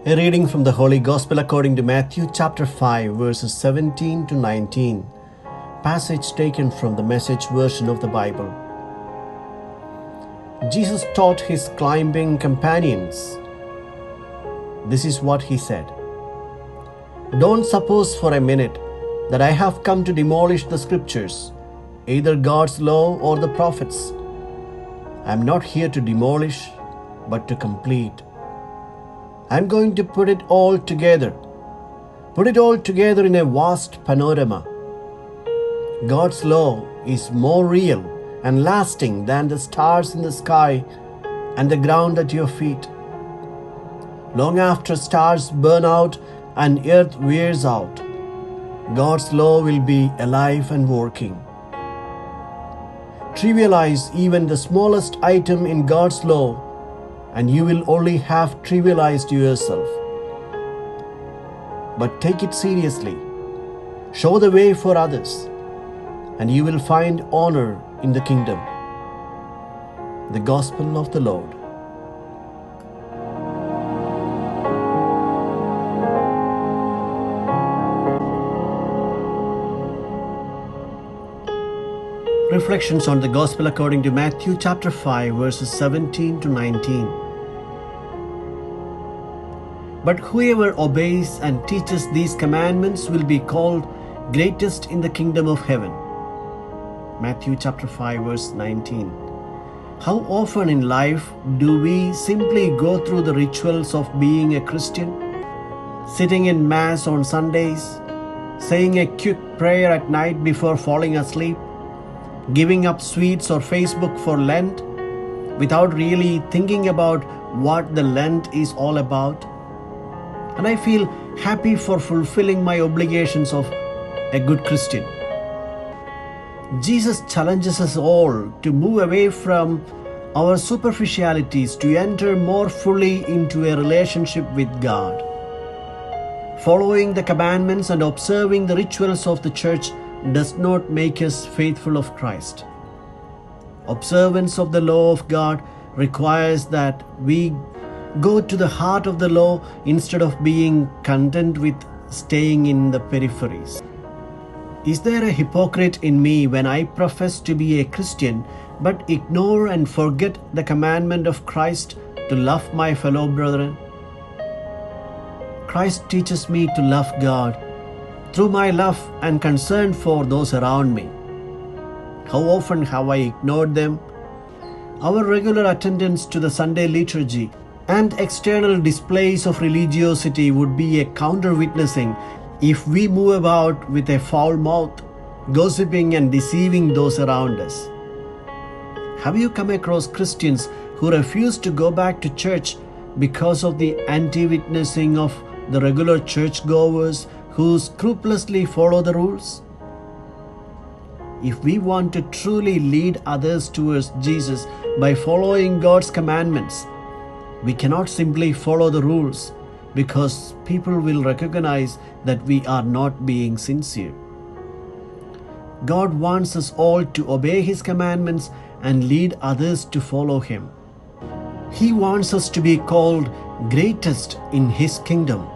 A reading from the Holy Gospel according to Matthew chapter 5 verses 17 to 19. Passage taken from the Message version of the Bible. Jesus taught his climbing companions. This is what he said. Don't suppose for a minute that I have come to demolish the scriptures, either God's law or the prophets. I am not here to demolish, but to complete. I am going to put it all together in a vast panorama. God's law is more real and lasting than the stars in the sky and the ground at your feet. Long after stars burn out and earth wears out, God's law will be alive and working. Trivialize even the smallest item in God's law, and you will only have trivialized yourself. But take it seriously. Show the way for others, and you will find honor in the kingdom. The Gospel of the Lord. Reflections on the Gospel according to Matthew chapter 5 verses 17 to 19. But whoever obeys and teaches these commandments will be called greatest in the kingdom of heaven. Matthew chapter 5 verse 19. How often in life do we simply go through the rituals of being a Christian? Sitting in Mass on Sundays, saying a quick prayer at night before falling asleep, giving up sweets or Facebook for Lent without really thinking about what the Lent is all about. And I feel happy for fulfilling my obligations of a good Christian. Jesus challenges us all to move away from our superficialities to enter more fully into a relationship with God. Following the commandments and observing the rituals of the church does not make us faithful of Christ. Observance of the law of God requires that we go to the heart of the law instead of being content with staying in the peripheries. Is there a hypocrite in me when I profess to be a Christian but ignore and forget the commandment of Christ to love my fellow brethren? Christ teaches me to love God through my love and concern for those around me. How often have I ignored them? Our regular attendance to the Sunday liturgy and external displays of religiosity would be a counter-witnessing if we move about with a foul mouth, gossiping and deceiving those around us. Have you come across Christians who refuse to go back to church because of the anti-witnessing of the regular church-goers who scrupulously follow the rules? If we want to truly lead others towards Jesus by following God's commandments, we cannot simply follow the rules because people will recognize that we are not being sincere. God wants us all to obey His commandments and lead others to follow Him. He wants us to be called greatest in His kingdom.